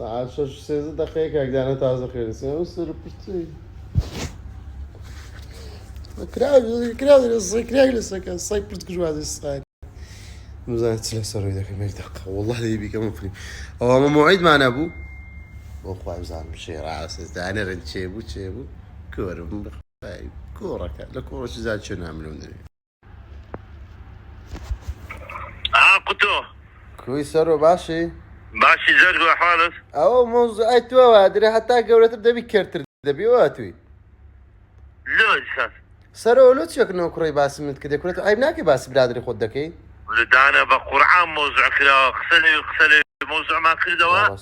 ساعت 6 دقيقة كده تازه خيرسي وصل بشتي كراوي لسه سايبرت كجواد الصاير مزايد سلسة رويدة كم دقة والله لي بيك مفري هو موعد معنا أبو أخوي بزعل مشي راسه أنا رنت شيبو كورة كورة لكورة زاد شو نعملون قلتو كويس سرو باشي زرق وحالس أو موضوع أي توا أدري حتى قولة تبدأ بكرتر دبي واتوي لا لسات سرو لو تشوك إنه كوري باس من كده كورة أي بناكي باس برادري خدكي لدانا بقرعان موضوع كلا خسلي موضوع ما كردوا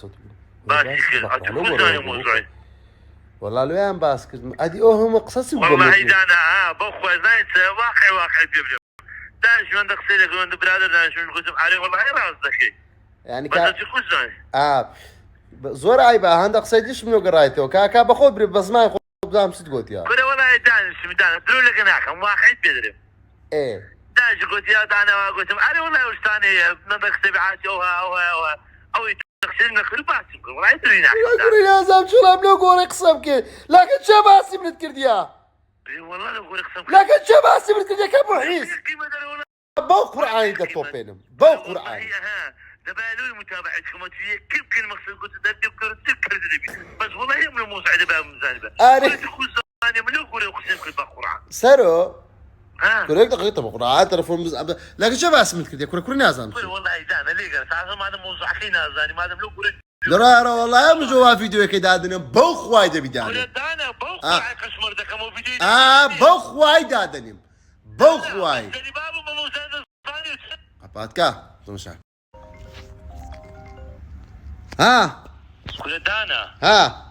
باشي كده أتفوزاني موضوعي والله لو يان باس كده أدي هم قصصي والله دانا بخوة زايد واقع بيبلو داش من دخسيلك ومن برادر داش من قسم عليه والله راس ذكي يعني بس تقول زاي زور عيبة عندك صيدش منو قرايته كا باخذ بري بس ما ياخذ بزام ست يا كده والله دانا سمدانا تقول لك هناك واحد بيدري ايه داش قلت يا دانا قلت علي والله وش ثاني نضخ تبعات او تغسلنا كل باسم والله يدري ناحية يقول يا زلمة شو لابلو قول اقسم كي لكن شباسي من الكرديا والله لو قول اقسم لكن شباسي من الكرديا كم حيس بو قرآن ده توبينم بو قرآن دبالوي متابعتكم كيف كل مقصد قلت تدب كرد بس والله يملو موسى باب مزانبه قلت تخوز زاني ملو قول اقسم كل بقرآن سرو ها كوريك دقيقة بقرآن تلفون بز لكن شباسي من الكرديا كوري نازم والله ايدانا ليه قال ساعه ما هذا موضوع اخينا زاني ما هذا ملو قول درا والله يا مجوا فيديو كده دادنا بوخ وايد بدانا دانا بوخ وايد كشمر ده كم فيديو بوخ وايد دادنا بوخ وايد بابو موسى ثاني قباتك تمشي ها كل دانا ها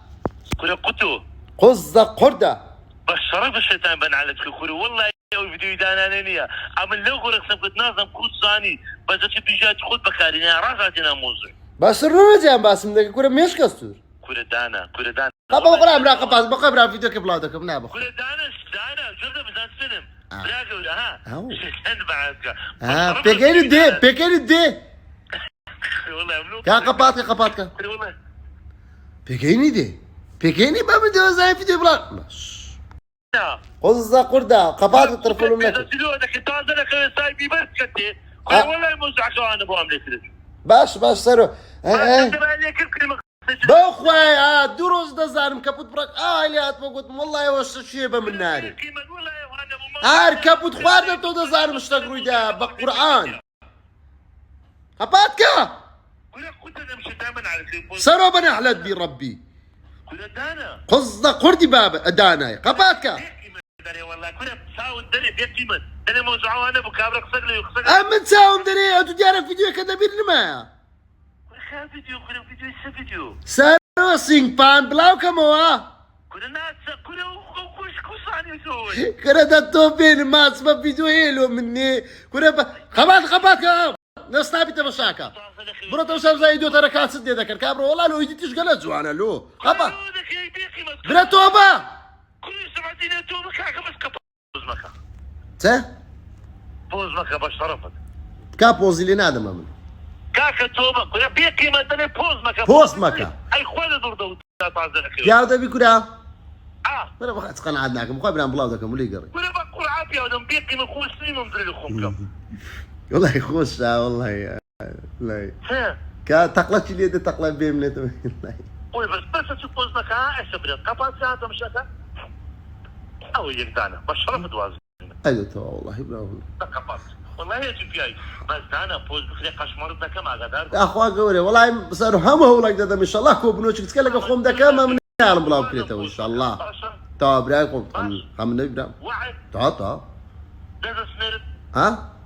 كل قطو قزة قردة بس شرف الشيطان بن على كل والله الفيديو دانا نيا عمل لو قرق سبت نازم كل ثاني بس تبي خد بكارينا راساتنا موزع بس الرجال بس من كل مش كسر كل دانا بقرا مراقبة بقرا فيديو كيف لا تكم نابخ كل دانا جرب بزاد سلم لا قول ها شن بعدك بيجيني دي والله ملوك يا قباتك والله بيجيني ما بدي زي فيديو بلا مش قزة قردة قبات التلفون منك تلوتك تازه لك سايبي بس كتي والله موزع كمان ابو عملت باش سرو بأخوي دروس دزارم كبوت برك اللي هتفوت والله وش شيبة من ناري كبوت خوارنا تو دزارم اشتغلوا ده بقرآن هباتك سرو بنا حلت بي ربي قصة قردي بابا دانا قباتك والله كنا تساوي دري بيكيمن دري موزعوا انا بكابرك صقلي اما تساوي دري انتو ديارك فيديو كذا بيرنما فيديو سارو سينغ بان بلاو كموا كنا ناس كنا كوش عني سوي كنا دتوبين ما اسمه فيديو هيلو مني كنا خبات نستابي تمشاكا برو توصل زي دو تركات سدي ذكر كابرو والله لو يجيتش قلت زوانا له خبا برا توبا كل سمعتني توبا كاكا بس كبوز مكا بوز مكا باش طرفت كابوزي اللي نادم من كاكا توبا كنا بيكي ما دني بوز مكا اي خوالي دردو يا ده بيكورا انا بخات قنعدناك مقابل عن بلاودك مولي قري كنا بقول عافيه ودم بيكي من خوش سنين ومدري لخوكم والله يخوش والله يا لا تقلت لي يد تقلت بيملت والله بس تشوف مكا ايش بريد قفا ساعه مشاكا او يقدانا بس شرفت وازن ايوه تو والله برافو قفا والله هي جي بس انا بوز بخلي قشمر ده كما قدر اخوا قوري والله صاروا هم هو لك ده ان شاء الله كو بنوش تكلك اخوم ده كما من يعلم بلا بكريته ان شاء الله تا براكم خم نبدا واحد تا ده سنر ها